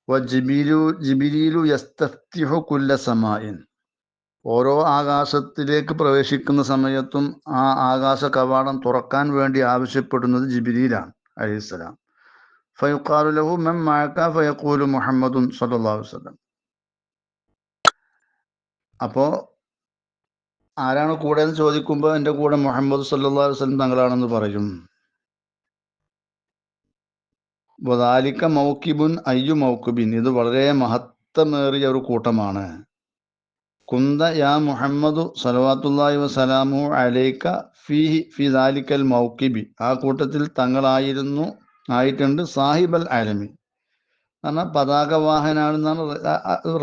Speaker 1: വ ജിബ്രീലു യസ്തഫ്തിഹു കുല്ല സമാഇൻ, ഓരോ ആകാശത്തിലേക്ക് പ്രവേശിക്കുന്ന സമയത്തും ആ ആകാശ കവാടം തുറക്കാൻ വേണ്ടി ആവശ്യപ്പെടുന്നത് ജിബ്രീലാണ് അലൈഹിസ്സലാം. ഫയുഖാലു ലഹു മൻ മഅക ഫയഖൂലു മുഹമ്മദുൻ സ്വല്ലല്ലാഹു അലൈഹി വസല്ലം. അപ്പോൾ ആരാണ് കൂടെ എന്ന് ചോദിക്കുമ്പോൾ എൻ്റെ കൂടെ മുഹമ്മദ് സല്ലല്ലാഹു അലൈഹി വസല്ലം തങ്ങളാണെന്ന് പറയും. വദാലിക മൗക്കിബുൻ അയ്യു മൗക്കിബിൻ, ഇത് വളരെ മഹത്വമേറിയ ഒരു കൂട്ടമാണ്. കുന്ത യാ മുഹമ്മദു സലവാത്തുല്ലാഹി വസലാമു അലൈക ഫി ദാലിക്കൽ മൗക്കിബി, ആ കൂട്ടത്തിൽ ആയിട്ടുണ്ട്. സാഹിബൽ ആലമി പറഞ്ഞാൽ പതാകവാഹനാണെന്നാണ്,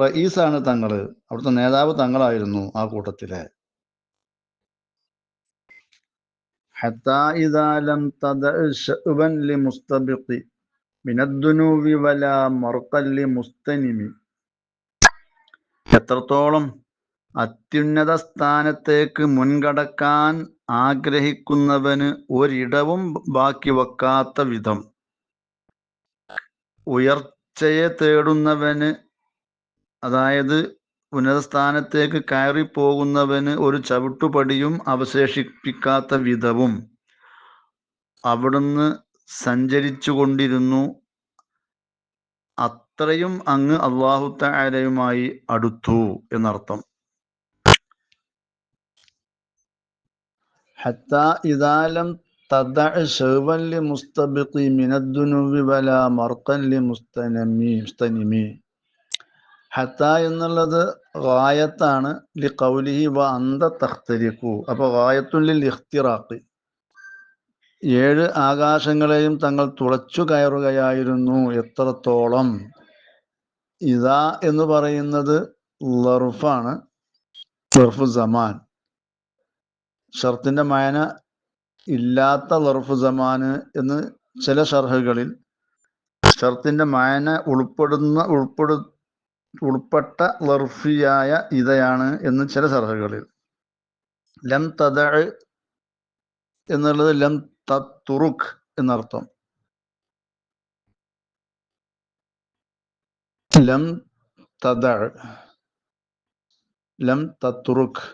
Speaker 1: റയീസാണ് തങ്ങൾ, അവിടുത്തെ നേതാവ് തങ്ങളായിരുന്നു ആ കൂട്ടത്തിലെ. ഹത്താ ഇദാ ലം തദഅ ശഅബൻ ലിമുസ്തബിഖി മിനദ്ദുനൂബി വലാ മർഖൻ ലിമുസ്തനിമി, എത്രത്തോളം അത്യുന്നത സ്ഥാനത്തേക്ക് മുൻകടക്കാൻ ആഗ്രഹിക്കുന്നവന് ഒരിടവും ബാക്കി വെക്കാത്ത വിധം, ഉയർച്ചയെ തേടുന്നവന്, അതായത് ഉന്നത സ്ഥാനത്തേക്ക് കയറിപ്പോകുന്നവന് ഒരു ചവിട്ടുപടിയും അവശേഷിപ്പിക്കാത്ത വിധവും അവിടുന്ന് സഞ്ചരിച്ചു കൊണ്ടിരുന്നു. അത്രയും അങ്ങ് അല്ലാഹു തആലയുമായി അടുത്തു എന്നർത്ഥം. ഹത്താ ഇദാ ലം തദഅ ശഅബൻ ലിമുസ്തബിഖി മിനദ്ദുനൂബി വലാ മർഖൻ ലിമുസ്തനിമി, ഹത്ത എന്നുള്ളത് ഗായത്താണ് ലി ഖൗലിഹി വ അന്ത തഖ്തരിഖു. അപ്പോൾ ഗായത്തുൻ ലിൽ ഇഖ്തിറാഖ്, 7 ആകാശങ്ങളെയും തങ്ങൾ തുളച്ചു കയറുകയായിരുന്നു. എത്രത്തോളം? ഇതാ എന്ന് പറയുന്നത് ലർഫാണ്, ലർഫു സമാൻ. ഷർത്തിന്റെ മാന ഇല്ലാത്ത ലർഫു സമാന് എന്ന് ചില ഷർഹുകളിൽ, ഷർത്തിന്റെ മാന ഉൾപ്പെട്ട ലർഫിയായ ഇതയാണ് എന്ന് ചില ഷർഹുകളിൽ. ലം തദഅ എന്നുള്ളത് ലം തത്റുക് എന്നർത്ഥം. ലം തദഅ, ലം തത്റുക്.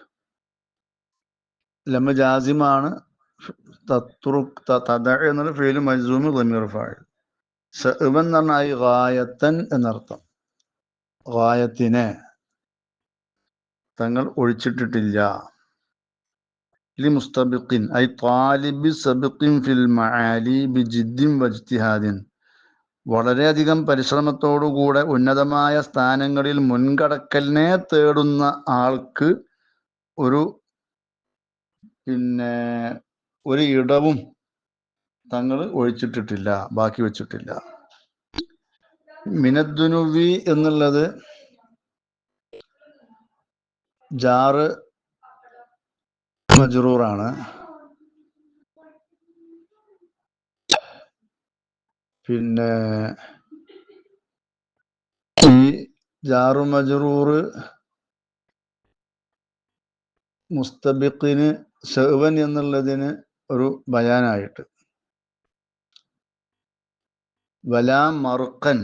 Speaker 1: ലം ജാസിമാണ്, തത്റുക് തദഅ എന്നുള്ള ഫീല് മജ്സൂമ് ളമീർ ഫാഇൽ. സഅബൻ എന്ന് പറഞ്ഞാൽ ഗായത്തൻ എന്നർത്ഥം. ഗായത്തിനെ തങ്ങൾ ഒഴിച്ചിട്ടിട്ടില്ല. മുസ്തബിഖിൻ ഐ താലിബി സബിഖിൻ ഫിൽ മആലി ബിജിദ്ദിൻ വജ്തിഹാദിൻ, വളരെയധികം പരിശ്രമത്തോടുകൂടെ ഉന്നതമായ സ്ഥാനങ്ങളിൽ മുൻകടക്കലിനെ തേടുന്ന ആൾക്ക് ഒരു ഇടവും തങ്ങൾ ഒഴിച്ചിട്ടിട്ടില്ല, ബാക്കി വെച്ചിട്ടില്ല. മിനദ്ദുനുവി എന്നുള്ളത് ജാറ് മജ്റൂറാണ്. ഈ ജാറു മജ്റൂറ് മുസ്തബിഖിന് ശഅവൻ എന്നുള്ളതിന് ഒരു ബയാനായിട്ട്, വലാ മർഖൻ,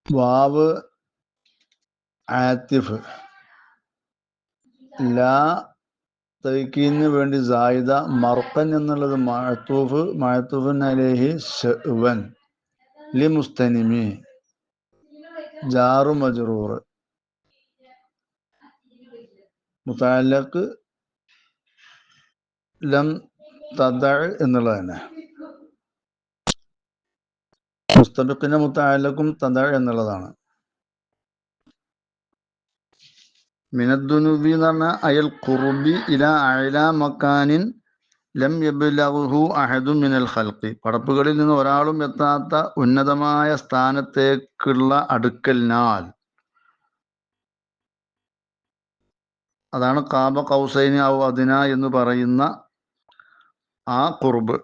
Speaker 1: വാവ് ആത്തിഫ്, ലാ തൈക്കീന് വേണ്ടി സായിദ, മർഖൻ എന്നുള്ളത് മഅ്തൂഫുൻ അലൈഹി ശഅവൻ ലി മുസ്തനിമി, ജാറു മജ്റൂർ, മുതഅല്ലഖ് ലം തദഅ എന്നുള്ളത് തന്നെ. മുസ്തബിഖിന്റെ മുതഅല്ലഖും തദഅ എന്നുള്ളതാണ്. മിനദ്ദുനുബി എന്ന് പറഞ്ഞാൽ അയൽ ഖുർബി ഇലാ അഅ്ലാ മക്കാനിൻ ലം യബ്ലഗ്ഹു അഹദുൻ മിനൽ ഖൽഖി, പടപ്പുകളിൽ നിന്ന് ഒരാളും എത്താത്ത ഉന്നതമായ സ്ഥാനത്തേക്കുള്ള അടുക്കലിനാൽ. അതാണ് ഖാബ ഖൗസൈനി ഔ അദ്ന എന്ന് പറയുന്ന ആ ഖുർബ്.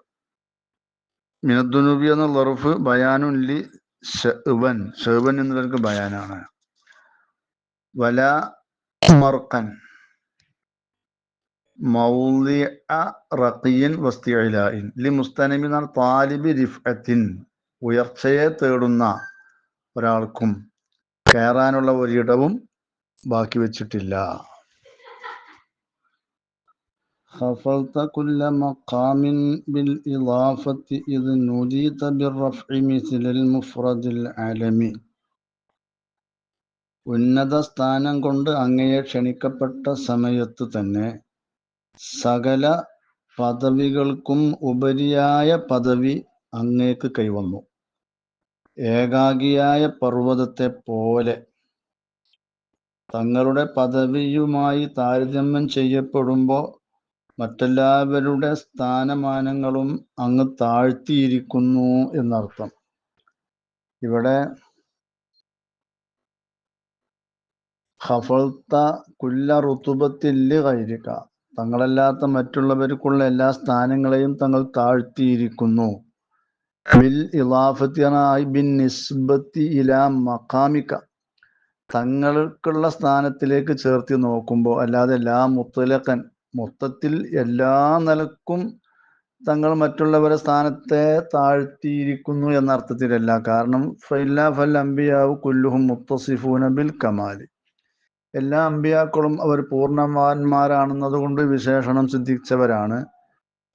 Speaker 1: മിനദ്ദുനുബി എന്ന ലർഫ് ബയാനുൻ ലി ശഅവൻ, ശഅവൻ എന്നതിലേക്ക് ബയാനാണ്. വലാ മർഖൻ മൗളിഅ റഖിയിൻ വസ്തിഇലാഇൻ ലി മുസ്തനിമി എന്നാൽ താലിബി റിഫഅത്തിൻ, ഉയർച്ചയെ തേടുന്ന ഒരാൾക്കും കയറാനുള്ള ഒരിടവും ബാക്കി വെച്ചിട്ടില്ല. خفضت كل مقام بالإضافة إذ نوديت بالرفع مثل المفرد العالمي. ഉന്നത സ്ഥാനം കൊണ്ട് അങ്ങയെ ക്ഷണിക്കപ്പെട്ട സമയത്ത് തന്നെ സകല പദവികൾക്കും ഉപരിയായ പദവി അങ്ങേക്ക് കൈവന്നു. ഏകാഗിയായ പർവ്വതത്തെ പോലെ തങ്ങളുടെ പദവിയുമായി താരതമ്യം ചെയ്യപ്പെടുമ്പോൾ മറ്റെല്ലാവരുടെ സ്ഥാനമാനങ്ങളും അങ്ങ് താഴ്ത്തിയിരിക്കുന്നു എന്നർത്ഥം. ഇവിടെ ഖഫൽത കുല്ല റുതുബത്തില്ലി ഗൈരിക, തങ്ങളല്ലാത്ത മറ്റുള്ളവർക്കുള്ള എല്ലാ സ്ഥാനങ്ങളെയും തങ്ങൾ താഴ്ത്തിയിരിക്കുന്നു. ബിൽ ഇളാഫത്തിനായി ബിൻ നിസ്ബത്തി ഇലാ മഖാമിക, തങ്ങൾക്കുള്ള സ്ഥാനത്തിലേക്ക് ചേർത്തി നോക്കുമ്പോൾ, അല്ലാതെ എല്ലാ മുത്തലഖൻ മൊത്തത്തിൽ എല്ലാ നിലക്കും തങ്ങൾ മറ്റുള്ളവരുടെ സ്ഥാനത്തെ താഴ്ത്തിയിരിക്കുന്നു എന്ന അർത്ഥത്തിലല്ല. കാരണം ഫഇല്ലാ ഫൽ അംബിയാഉ കുല്ലുഹും മുത്തസിഫൂന ബിൽ കമാലി, എല്ലാ അമ്പിയാക്കളും അവർ പൂർണ്ണവാന്മാരാണെന്നതുകൊണ്ട് വിശേഷണം സിദ്ധിച്ചവരാണ്.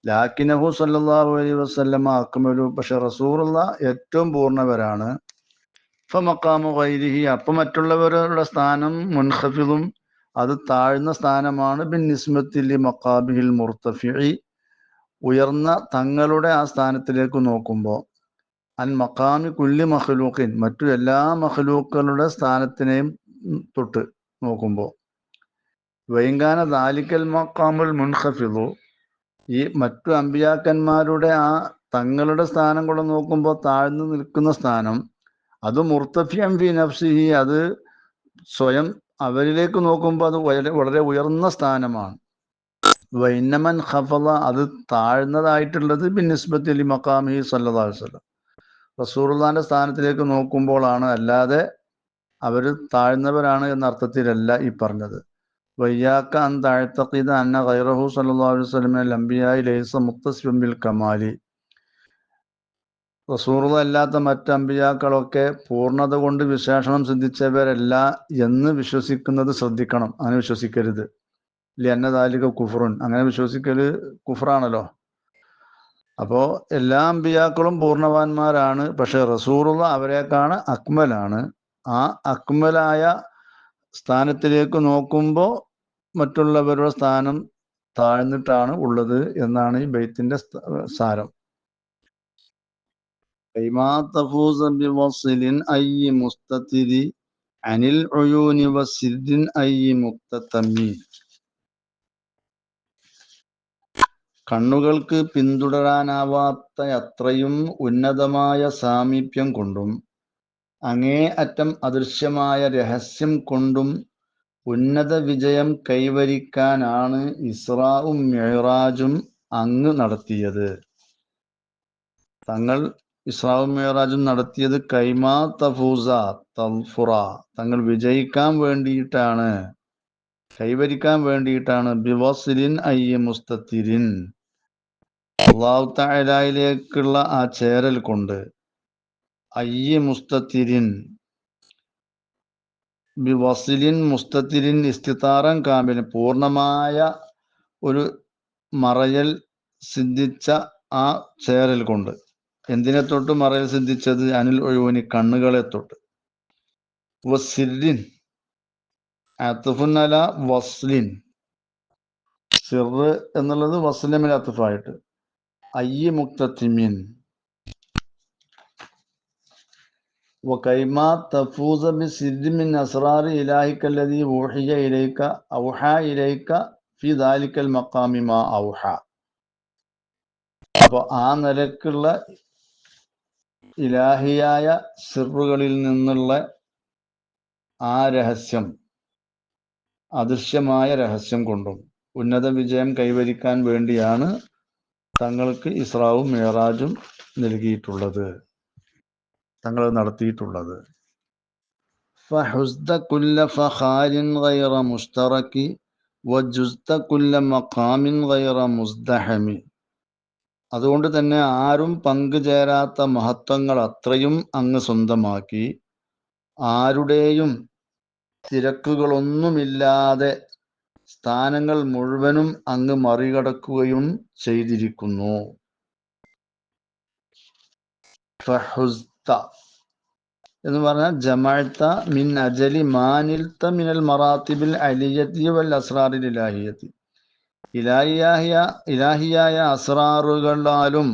Speaker 1: ലാക്കിനഹു സല്ലല്ലാഹു അലൈഹി വസല്ലമ അക്മലു, പക്ഷെ റസൂലുള്ളാഹ് ഏറ്റവും പൂർണ്ണവരാണ്. ഫമഖാമു ഗൈരിഹി, അപ്പം മറ്റുള്ളവരുടെ സ്ഥാനം മുൻഖഫിദും, അത് താഴ്ന്ന സ്ഥാനമാണ്. ബിൻ നിസ്ബത്തി ലി മഖാബിഹിൽ മുർത്തഫിഇ, ഉയർന്ന തങ്ങളുടെ ആ സ്ഥാനത്തിലേക്ക് നോക്കുമ്പോൾ. അൻ മഖാമി കുല്ലി മഖ്ലൂഖിൻ, മറ്റു എല്ലാ മഖ്ലൂക്കുകളുടെ സ്ഥാനത്തിനെയും തൊട്ട് നോക്കുമ്പോൾ, വൈങ്കാന ദാലിക്കൽ മഖാമുൽ മുൻഖഫിദു, ഈ മറ്റു അമ്പിയാക്കന്മാരുടെ ആ തങ്ങളുടെ സ്ഥാനം കൂടെ നോക്കുമ്പോൾ താഴ്ന്നു നിൽക്കുന്ന സ്ഥാനം, അത് മുർത്തഫിഅൻ ഫി നഫ്സിഹി, അത് സ്വയം അവരിലേക്ക് നോക്കുമ്പോൾ അത് വളരെ ഉയർന്ന സ്ഥാനമാണ്. വൈന്നമൻ ഖഫള, അത് താഴ്ന്നതായിട്ടുള്ളത് ബിന്നിസ്ബത്തി ലി മഖാമിഹി സല്ലല്ലാഹു അലൈഹി വസല്ലം, റസൂലുള്ളാഹിന്റെ സ്ഥാനത്തിലേക്ക് നോക്കുമ്പോഴാണ്, അല്ലാതെ അവർ താഴ്ന്നവരാണ് എന്ന അർത്ഥത്തിലല്ല ഈ പറഞ്ഞത്. വയ്യാക്ക അൻ തഅ്തഖിദ അന്ന ഗൈറഹു സല്ലല്ലാഹു അലൈഹി വസല്ലം മിനൽ അംബിയാഇ ലൈസ മുത്തസിഫൻ ബിൽ കമാലി, റസൂലുള്ള അല്ലാത്ത മറ്റ് അമ്പിയാക്കളൊക്കെ പൂർണ്ണത കൊണ്ട് വിശേഷണം സിദ്ധിച്ചവരല്ല എന്ന് വിശ്വസിക്കുന്നത് ശ്രദ്ധിക്കണം. അങ്ങനെ വിശ്വസിക്കരുത്. ലിഅന്ന ദാലിക കുഫ്റുൻ, അങ്ങനെ വിശ്വസിക്കല് കുഫ്റാണല്ലോ. അപ്പോൾ എല്ലാ അമ്പിയാക്കളും പൂർണ്ണവാന്മാരാണ്, പക്ഷെ റസൂലുള്ള അവരെക്കാണ് അക്മലാണ്. ആ അക്മലായ സ്ഥാനത്തിലേക്ക് നോക്കുമ്പോൾ മറ്റുള്ളവരുടെ സ്ഥാനം താഴ്ന്നിട്ടാണ് ഉള്ളത് എന്നാണ് ഈ ബൈത്തിന്റെ സാരം. കൈമാ തഫൂസ ബിവസ്ലിൻ അയ്യി മുസ്തതിരി അനിൽ ഉയൂനി വസിദ്ദിൻ അയ്യി മുക്തതമി, കണ്ണുകൾക്ക് പിന്തുടരാനാവാത്ത അത്രയും ഉന്നതമായ സാമീപ്യം കൊണ്ടും അങ്ങേ അറ്റം അദൃശ്യമായ രഹസ്യം കൊണ്ടും ഉന്നത വിജയം കൈവരിക്കാനാണ് ഇസ്രാഉം മിഅ്റാജും അങ്ങ് നടത്തിയത്. തങ്ങൾ ഇസ്രാഉം മിഅ്റാജും നടത്തിയത് കൈമാ തഫൂസ തൽഫുറ, തങ്ങൾ വിജയിക്കാൻ വേണ്ടിയിട്ടാണ്, കൈവരിക്കാൻ വേണ്ടിയിട്ടാണ്. ബിവസ്ലിൻ അയ്യ മുസ്തത്തിരിൻ, അല്ലാഹു തആലയിലേക്കുള്ള ആ ചേരൽ കൊണ്ട്. അയ്യ മുസ്തത്തിരിൻ, ബിവസ്ലിൻ മുസ്തത്തിരിൻ ഇസ്തിതാറൻ കാമിലൻ, പൂർണ്ണമായ ഒരു മറയൽ സിദ്ധിച്ച ആ ചേരൽ കൊണ്ട്. എന്തിനെ തൊട്ട് മറയൽ സിദ്ധിച്ചത്? അനിൽ ഒഴുവനി, കണ്ണുകളെ തൊട്ട്. വസിരിൻ അത്ഫുൻ അല വസ്ലിൻ, സിറ് എന്നുള്ളത് വസ്ലിമിൽ അത്ഫായിട്ട്. അയ്യ മുക്തത്തിമിൻ വകൈമാ തഫൂസ ബിസിദ്ദി മിൻ അസ്റാറി ഇലാഹിക അല്ലദീ ഊഹിയ ഇലൈക ഔഹാ ഇലൈക ഫി ദാലിക്കൽ മഖാമി മാ ഔഹാ. അപ്പോൾ ആ നിലക്കുള്ള ഇലാഹിയായ സിറുകളിൽ നിന്നുള്ള ആ രഹസ്യം, അദൃശ്യമായ രഹസ്യം കൊണ്ടും ഉന്നത വിജയം കൈവരിക്കാൻ വേണ്ടിയാണ് തങ്ങൾക്ക് ഇസ്രാവും മിഅ്റാജും നൽകിയിട്ടുള്ളത്, തങ്ങൾ നടത്തിയിട്ടുള്ളത്. ഫഹുസ്ത കുല്ല ഫഖാരിൻ ഗൈറ മുസ്തറകി വജുസ്ത കുല്ല മഖാമിൻ ഗൈറ മുസ്ദഹമി, അതുകൊണ്ട് തന്നെ ആരും പങ്കുചേരാത്ത മഹത്വങ്ങൾ അത്രയും അങ്ങ് സ്വന്തമാക്കി, ആരുടെയും തിരക്കുകളൊന്നുമില്ലാതെ സ്ഥാനങ്ങൾ മുഴുവനും അങ്ങ് മറികടക്കുകയും ചെയ്തിരിക്കുന്നു. ഫഹുസ്ത എന്ന് പറഞ്ഞാൽ ജമഅത മിൻ അജലി മാനിൽത മിനൽ മറാത്തിബിൽ അലിയത്തി വൽ അസ്റാറിൽ ഇലാഹിയത്തി, ഇലാഹിയായ അസ്റാറുകളാലും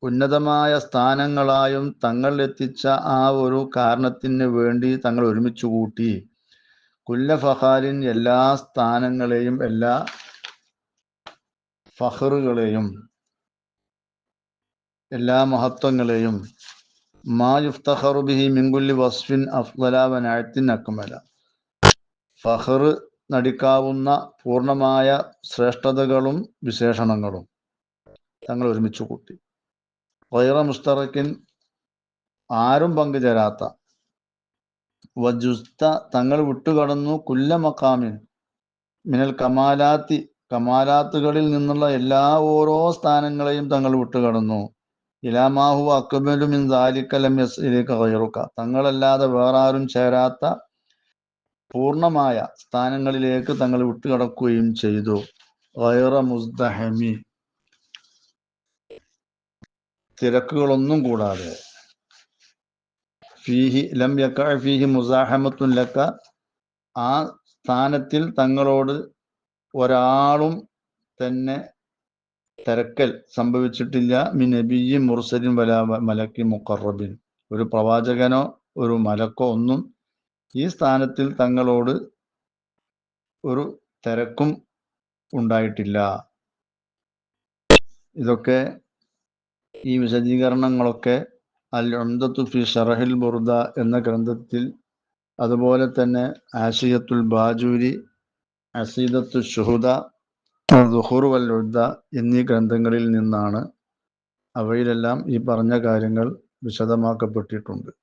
Speaker 1: ഉന്നതമായ സ്ഥാനങ്ങളായും തങ്ങൾ എത്തിച്ച ആ ഒരു കാരണത്തിന് വേണ്ടി തങ്ങൾ ഒരുമിച്ച് കൂട്ടി. കുല്ല ഫഖാരിൻ, എല്ലാ സ്ഥാനങ്ങളെയും എല്ലാ ഫഖറുകളെയും എല്ലാ മഹത്വങ്ങളെയും, മാ യുഫ്തഖറു ബിഹി മിൻ കുല്ലി വസ്ഫിൻ അഫ്ളല വ നഅത്തിൻ അക്മല, ഫഖർ നടിക്കാവുന്ന പൂർണ്ണമായ ശ്രേഷ്ഠതകളും വിശേഷണങ്ങളും തങ്ങൾ ഒരുമിച്ച് കൂട്ടി. ഗൈറ മുസ്തറക്കിൻ, ആരും പങ്കുചേരാത്ത. വജുസ്ത, തങ്ങൾ വിട്ടുകടന്നു. കുല്ല മഖാമിൻ മിനൽ കമാലാത്തി, കമാലാത്തുകളിൽ നിന്നുള്ള എല്ലാ ഓരോ സ്ഥാനങ്ങളെയും തങ്ങൾ വിട്ടുകടന്നു. ഇലാമാഹു അക്ബലു മിൻ ദാലിക ലം യസ്ഇലക ഗൈറുക, തങ്ങളല്ലാതെ വേറാരും ചേരാത്ത പൂർണ്ണമായ സ്ഥാനങ്ങളിലേക്ക് തങ്ങൾ വിട്ടുകടക്കുകയും ചെയ്തു. ഗൈറ മുസ്ദഹമി, തിരക്കുകളൊന്നും കൂടാതെ. ഫീഹി ലം യഖഅ ഫീഹി മുസാഹമത്തുൻ ലക, ആ സ്ഥാനത്തിൽ തങ്ങളോട് ഒരാളും തന്നെ തിരക്കൽ സംഭവിച്ചിട്ടില്ല മിൻ നബിയ്യിൻ മുർസലിൻ വലാ മലക്കി മുഖറബിൻ. ഒരു പ്രവാചകനോ ഒരു മലക്കോ ഒന്നും ഈ സ്ഥാനത്തിൽ തങ്ങളോട് ഒരു തിരക്കും ഉണ്ടായിട്ടില്ല. ഇതൊക്കെ ഈ വിശദീകരണങ്ങളൊക്കെ അൽ ഉംദത്തു ഫി ഷറഹിൽ ബുർദ എന്ന ഗ്രന്ഥത്തിൽ, അതുപോലെ തന്നെ ആശിയത്തുൽ ബാജൂരി, അസീദത്തു ഷുഹദ, ദുഹൂർ വൽ ഉദ്ദ എന്നീ ഗ്രന്ഥങ്ങളിൽ നിന്നാണ്. അവയിലെല്ലാം ഈ പറഞ്ഞ കാര്യങ്ങൾ വിശദമാക്കപ്പെട്ടിട്ടുണ്ട്.